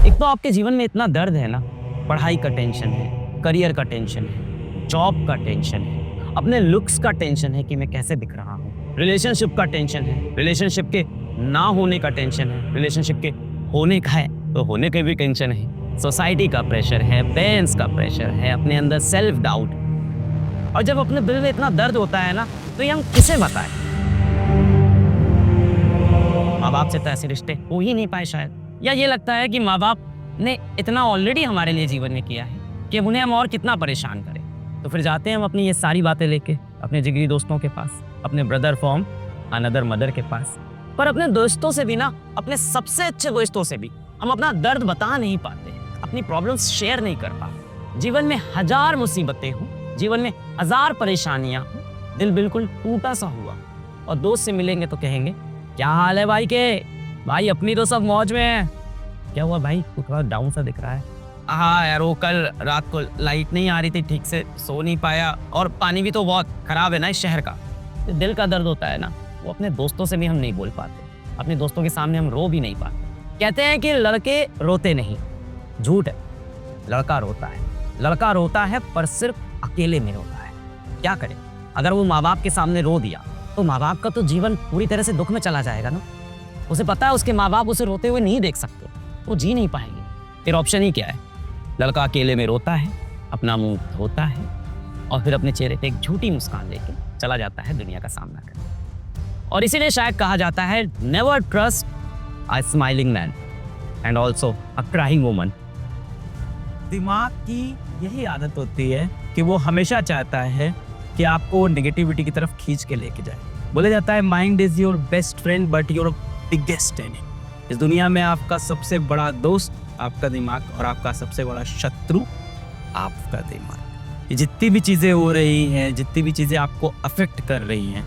एक तो आपके जीवन में इतना दर्द है ना, पढ़ाई का टेंशन है, करियर का टेंशन है, जॉब का टेंशन है, अपने लुक्स का टेंशन है कि मैं कैसे दिख रहा हूँ, रिलेशनशिप का टेंशन है, रिलेशनशिप के ना होने का टेंशन है, रिलेशनशिप के होने का है तो होने के भी टेंशन है, सोसाइटी का प्रेशर है, पेरेंट्स का प्रेशर है, अपने अंदर सेल्फ डाउट। और जब अपने दिल में इतना दर्द होता है ना, तो ये हम किसे बताएं? माँ बाप से तो ऐसे रिश्ते हो ही नहीं पाए शायद, या ये लगता है कि माँ बाप ने इतना ऑलरेडी हमारे लिए जीवन में किया है कि उन्हें हम और कितना परेशान करें। तो फिर जाते हैं हम अपनी ये सारी बातें लेके अपने जिगरी दोस्तों के पास, अपने ब्रदर फ्रॉम अनदर मदर के पास। पर अपने दोस्तों से भी ना, अपने सबसे अच्छे दोस्तों से भी हम अपना दर्द बता नहीं पाते, अपनी प्रॉब्लम्स शेयर नहीं कर पाते। जीवन में हजार मुसीबतें हों, जीवन में हजार परेशानियां हों, दिल बिल्कुल टूटा सा हुआ और दोस्त से मिलेंगे तो कहेंगे क्या हाल है भाई के? भाई अपनी तो सब मौज में है। क्या हुआ भाई, तू थोड़ा डाउन सा दिख रहा है? हाँ यार, वो कल रात को लाइट नहीं आ रही थी, ठीक से सो नहीं पाया, और पानी भी तो बहुत खराब है ना इस शहर का। तो दिल का दर्द होता है ना, वो अपने दोस्तों से भी हम नहीं बोल पाते, अपने दोस्तों के सामने हम रो भी नहीं पाते। कहते हैं कि लड़के रोते नहीं, झूठ है, लड़का रोता है। लड़का रोता है पर सिर्फ अकेले में रोता है। क्या करे, अगर वो माँ बाप के सामने रो दिया तो माँ बाप का तो जीवन पूरी तरह से दुख में चला जाएगा ना। उसे पता है उसके माँ बाप उसे रोते हुए नहीं देख सकते, वो जी नहीं पाएंगे। फिर ऑप्शन ही क्या है? लड़का अकेले में रोता है, अपना मुंह धोता है और फिर अपने चेहरे पे एक झूठी मुस्कान लेके चला जाता है दुनिया का सामना करने। और इसीलिए शायद कहा जाता है never trust a smiling man and also a crying woman. दिमाग की यही आदत होती है कि वो हमेशा चाहता है कि आपको नेगेटिविटी की तरफ खींच के लेके जाए। बोला जाता है mind is your best friend but your biggest enemy. इस दुनिया में आपका सबसे बड़ा दोस्त आपका दिमाग और आपका सबसे बड़ा शत्रु आपका दिमाग। ये जितनी भी चीज़ें हो रही हैं, जितनी भी चीज़ें आपको अफेक्ट कर रही हैं,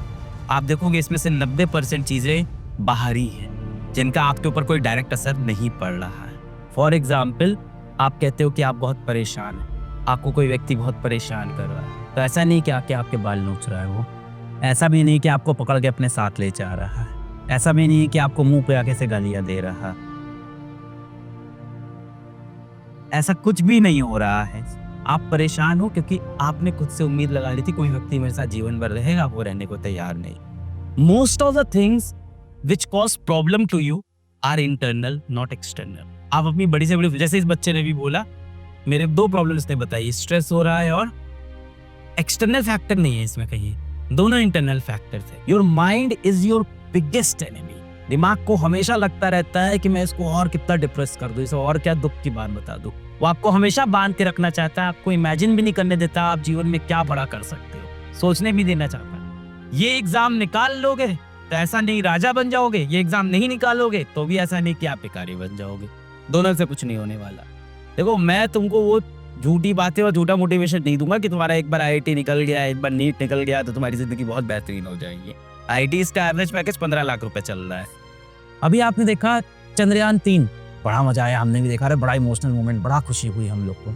आप देखोगे इसमें से 90% चीज़ें बाहरी हैं जिनका आपके ऊपर कोई डायरेक्ट असर नहीं पड़ रहा है। फॉर एग्जाम्पल, आप कहते हो कि आप बहुत परेशान हैं, आपको कोई व्यक्ति बहुत परेशान कर रहा है, तो ऐसा नहीं कि आके आपके बाल नोच रहा है वो, ऐसा भी नहीं कि आपको पकड़ के अपने साथ ले जा रहा है, ऐसा भी नहीं कि आपको मुंह पे आके से गालियां दे रहा, ऐसा कुछ भी नहीं हो रहा है। आप परेशान हो क्योंकि आपने खुद से उम्मीद लगा ली थी कोई व्यक्ति मेरे साथ जीवन भर रहेगा, वो रहने को तैयार नहीं। Most of the things which cause problem to you are internal not external. आप अपनी बड़ी से बड़ी, जैसे इस बच्चे ने भी बोला, मेरे 2 प्रॉब्लम्स ने बताई, स्ट्रेस हो रहा है और एक्सटर्नल फैक्टर नहीं है इसमें कहीं, दोनों इंटरनल फैक्टर थे। Your mind is your biggest enemy. दिमाग को हमेशा लगता रहता है कि मैं इसको और कितना डिप्रेस कर दूं, इसे और क्या दुख की बात बता दूं। वो आपको हमेशा बांध के रखना चाहता है, आपको इमेजिन भी नहीं करने देता आप जीवन में क्या बड़ा कर सकते हो, सोचने भी देना चाहता है। ये एग्जाम निकाल लोगे तो ऐसा नहीं राजा बन जाओगे, ये एग्जाम नहीं निकालोगे तो भी ऐसा नहीं कि आप भिखारी बन जाओगे। दोनों से कुछ नहीं होने वाला। देखो, मैं तुमको वो झूठी बातें और झूठा मोटिवेशन नहीं दूंगा कि तुम्हारा एक बार आईआईटी निकल गया, एक बार नीट निकल गया तो तुम्हारी जिंदगी बहुत बेहतरीन हो जाएगी। आईआईटी का एवरेज पैकेज 15 लाख रुपए चल रहा है। अभी आपने देखा चंद्रयान 3, बड़ा मजा आया, हमने भी देखा, रहा बड़ा इमोशनल मोमेंट, बड़ा खुशी हुई हम लोग को।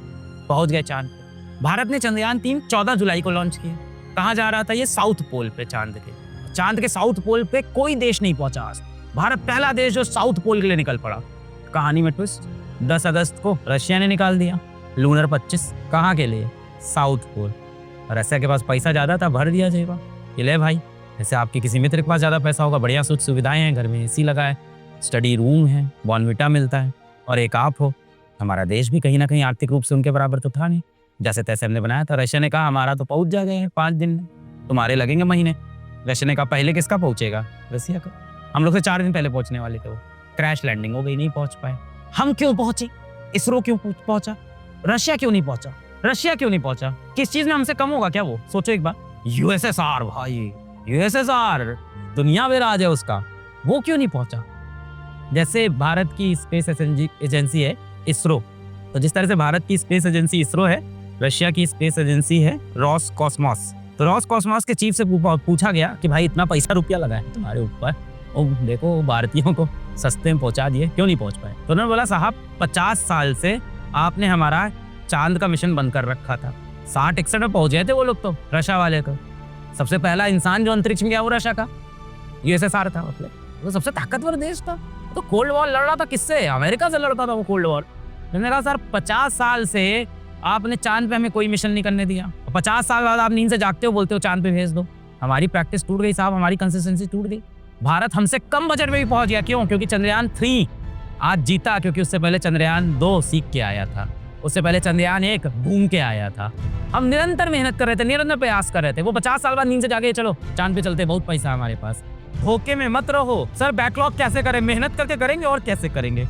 पहुंच गए चांद पे। भारत ने चंद्रयान 3 14 जुलाई को लॉन्च किया। कहाँ जा रहा था ये? साउथ पोल पे, चांद के साउथ पोल पे कोई देश नहीं पहुंचा आज। भारत पहला देश जो साउथ पोल के लिए निकल पड़ा। कहानी में ट्विस्ट, 10 अगस्त को रशिया ने निकाल दिया लूनर 25। कहाँ के लिए? South pole. रशिया के पास पैसा ज़्यादा था, भर दिया जेबा, ये ले भाई। जैसे आपके किसी मित्र के पास ज़्यादा पैसा होगा, बढ़िया सुख सुविधाएं हैं, घर में एसी लगा है, स्टडी रूम है, बॉर्नविटा मिलता है, और एक आप हो। हमारा देश भी कहीं ना कहीं आर्थिक रूप से उनके बराबर तो था नहीं, जैसे तैसे हमने बनाया था। रशिया ने कहा हमारा तो पहुँच जाएगा 5 दिन में, तुम्हारे लगेंगे महीने। रशिया ने कहा पहले किसका पहुँचेगा? रशिया का। हम लोग से 4 दिन पहले पहुँचने वाले थे, वो क्रैश लैंडिंग हो गई, नहीं पहुँच पाए। हम क्यों पहुँचे? इसरो क्यों पहुँचा? रशिया क्यों नहीं पहुँचा? रशिया क्यों नहीं पहुँचा? किस चीज़ में हमसे कम होगा क्या वो? सोचो एक बार। यूएसएसआर भाई, यूएसएसआर दुनिया में राज है उसका, वो क्यों नहीं पहुंचा? जैसे भारत की स्पेस एजेंसी है इसरो, तो जिस तरह से भारत की स्पेस एजेंसी इसरो है, रशिया की स्पेस एजेंसी है रॉसकॉस्मोस। तो रॉसकॉस्मोस के चीफ से पूछा गया कि भाई इतना पैसा रुपया लगा है तुम्हारे ऊपर, और देखो भारतीयों को सस्ते में पहुंचा दिए, क्यों नहीं पहुंच पाए? तो उन्होंने बोला साहब 50 साल से आपने हमारा चांद का मिशन बंद कर रखा था। 60-61 में पहुंच गए थे वो लोग, तो रशिया वाले को। सबसे पहला इंसान जो अंतरिक्ष में गया वो रशिया का, यूएसएसआर था, मतलब वो सबसे ताकतवर देश था। तो कोल्ड वॉर लड़ रहा था किससे? अमेरिका से लड़ता था वो कोल्ड वॉर। मैंने कहा सर 50 साल से आपने चांद पे हमें कोई मिशन नहीं करने दिया, 50 साल बाद आप नींद से जागते हो बोलते हो चांद पे भेज दो। हमारी प्रैक्टिस टूट गई साहब, हमारी कंसिस्टेंसी टूट गई। भारत हमसे कम बजट में भी पहुंच गया। क्यों? क्योंकि चंद्रयान 3 आज जीता, क्योंकि उससे पहले चंद्रयान 2 सीख के आया था, उससे पहले चंद्रयान 1 घूम के आया था। हम निरंतर मेहनत कर रहे थे, निरंतर प्रयास कर रहे थे। वो 50 साल बाद नींद से जाके चलो चांद पे चलते, बहुत पैसा है हमारे पास। धोखे में मत रहो। सर बैकलॉग कैसे करें? मेहनत करके करेंगे और कैसे करेंगे?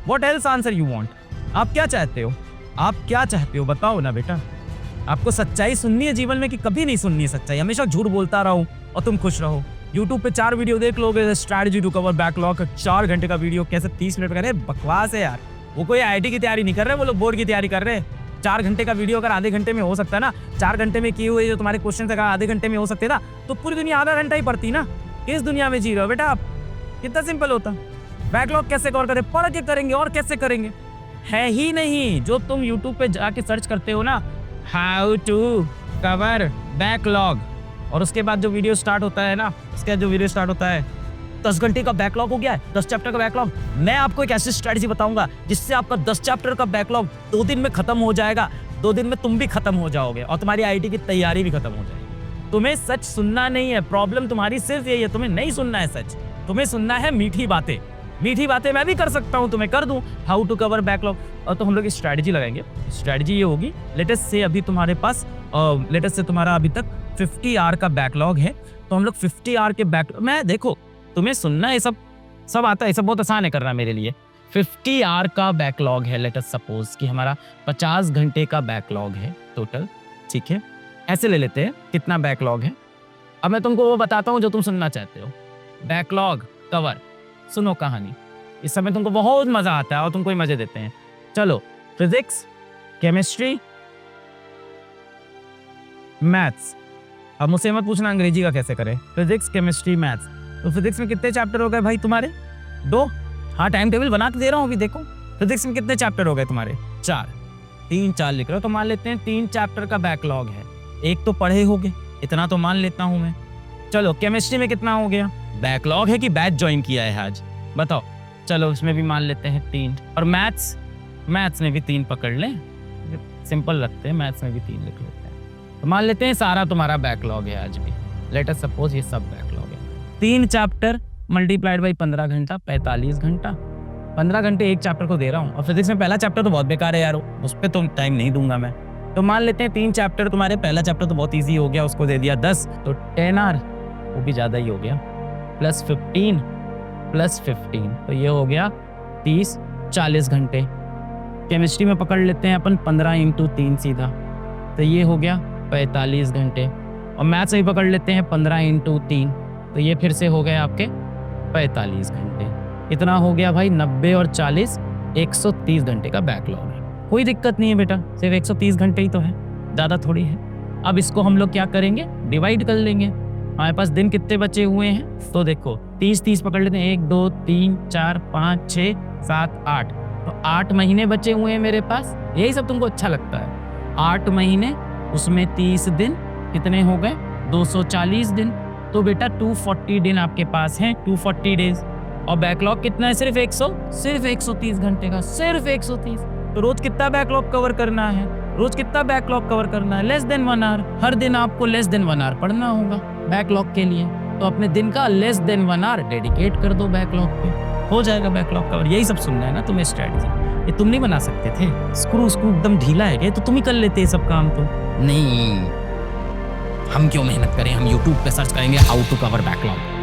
What else answer you want? आप क्या चाहते हो? आप क्या चाहते हो बताओ ना बेटा। आपको सच्चाई सुननी है जीवन में कि कभी नहीं सुननी है सच्चाई? हमेशा झूठ बोलता रहूं और तुम खुश रहो। YouTube पे 4 वीडियो देख लोगे, स्ट्रैटेजी टू कवर बैकलॉग, 4 घंटे का वीडियो, कैसे 30 मिनट करे? बकवास है यार। वो कोई IIT की तैयारी नहीं कर रहे, वो लोग बोर्ड की तैयारी कर रहे हैं। 4 घंटे का वीडियो अगर आधे घंटे में हो सकता है ना, 4 घंटे में किए हुए जो तुम्हारे क्वेश्चन अगर आधे घंटे में हो सकते ना, तो पूरी दुनिया आधा घंटा ही पड़ती ना। किस दुनिया में जी रहे हो बेटा आप? कितना सिंपल होता। बैकलॉग कैसे कवर करें? पढ़ के करेंगे और कैसे करेंगे? है ही नहीं। जो तुम YouTube पे जाके सर्च करते हो ना, हाउ टू कवर बैकलॉग, और उसके बाद जो वीडियो स्टार्ट होता है ना, उसके बाद जो वीडियो स्टार्ट होता है 10 घंटे का बैकलॉग हो गया है, 10 चैप्टर का बैकलॉग। मैं आपको एक ऐसी स्ट्रेटजी बताऊंगा जिससे आपका 10 चैप्टर का बैकलॉग 2 दिन में खत्म हो जाएगा। 2 दिन में तुम भी खत्म हो जाओगे और तुम्हारी IIT की तैयारी भी खत्म हो जाएगी। तुम्हें सच सुनना नहीं है, प्रॉब्लम तुम्हारी सिर्फ यही है, तुम्हें नहीं सुनना है सच, तुम्हें सुनना है मीठी बातें। मीठी बातें मैं भी कर सकता हूँ, तुम्हें कर दूँ हाउ टू कवर बैकलॉग। और तो हम लोग स्ट्रैटेजी लगाएंगे। स्ट्रैटेजी ये होगी, लेटेस्ट से अभी तुम्हारे पास लेटेस्ट से तुम्हारा अभी तक 50 आवर का बैकलॉग है, तो हम लोग 50 आवर के बैकलॉग मैं, देखो तुम्हें सुनना है, सब आता है, सब बहुत आसान है करना मेरे लिए। 50 आवर का बैकलॉग है, लेट अस सपोज कि हमारा 50 घंटे का बैकलॉग है टोटल, ठीक है? ऐसे ले लेते हैं कितना बैकलॉग है। अब मैं तुमको वो बताता हूँ जो तुम सुनना चाहते हो। बैकलॉग कवर, सुनो कहानी। इस समय तुमको बहुत मजा आता है और तुमको ही मजे देते हैं। चलो, फिजिक्स, केमिस्ट्री, मैथ्स। अब मुझसे मत पूछना अंग्रेजी का कैसे करें। Physics, chemistry, maths. तो फिजिक्स में कितने चैप्टर हो गए भाई तुम्हारे? 2। हाँ, टाइम टेबल बना के दे रहा हूँ अभी, देखो। फिजिक्स में कितने चैप्टर हो गए तुम्हारे? 4। 3 4 लिख रहे हो तो मान लेते हैं 3 चैप्टर का बैकलॉग है। एक तो पढ़े होगे, इतना तो मान लेता हूँ मैं। चलो, केमिस्ट्री में कितना हो गया? बैकलॉग है कि बैच ज्वाइन किया है आज? बताओ। चलो, उसमें भी मान लेते हैं 3। और मैथ्स में भी 3 पकड़ लें, सिंपल रखते हैं, मैथ्स में भी 3 लिख लेते हैं। तो मान लेते हैं सारा तुम्हारा बैकलॉग है आज भी। लेट अस सपोज ये सब बैकलॉग है। 3 चैप्टर मल्टीप्लाइड बाई 15 घंटा, 45 घंटा। 15 घंटे एक चैप्टर को दे रहा हूँ। और फिजिक्स में पहला चैप्टर तो बहुत बेकार है यार, उस पर तो टाइम नहीं दूंगा मैं। तो मान लेते हैं 3 चैप्टर तुम्हारे, पहला चैप्टर तो बहुत ईजी हो गया, उसको दे दिया 10, तो 10 आवर, वो भी ज़्यादा ही हो गया, प्लस 15, तो ये हो गया 30, 40 घंटे। केमिस्ट्री में पकड़ लेते हैं अपन 15 × 3 सीधा, तो ये हो गया 45 घंटे। और मैथ्स में भी पकड़ लेते हैं 15 × 3, तो ये फिर से हो गए आपके 45 घंटे। इतना हो गया भाई 90 और 40, 130 घंटे का बैकलॉग है। कोई दिक्कत नहीं है बेटा, सिर्फ 130 घंटे ही तो है, ज़्यादा थोड़ी है। अब इसको हम लोग क्या करेंगे? डिवाइड कर लेंगे। हमारे पास दिन कितने बचे हुए हैं? तो देखो 30 पकड़ लेते हैं, 1 2 3 4 5 6 7 8, तो 8 महीने बचे हुए हैं मेरे पास। यही सब तुमको अच्छा लगता है? 8 महीने, उसमें 30 दिन, कितने हो गए? 240 दिन। तो बेटा 240 दिन आपके पास हैं, 240 डेज। और बैकलॉग कितना है? सिर्फ 130 घंटे का, सिर्फ 130। तो रोज कितना बैकलॉग कवर करना है? रोज कितना बैकलॉग कवर करना है? Less than 1 our. हर दिन आपको लेस देन 1 आवर पढ़ना होगा बैकलॉग के लिए। तो अपने दिन का लेस देन 1 आवर डेडिकेट कर दो बैकलॉग पे, हो जाएगा बैकलॉग कवर। यही सब सुनना है ना तुम्हें स्ट्रेटजी। ये तुम नहीं बना सकते थे? स्क्रू एकदम ढीला है क्या? तो तुम ही कर लेते ये सब काम। तो नहीं, हम क्यों मेहनत करें? हम YouTube पे सर्च करेंगे हाउ टू कवर बैकलॉग।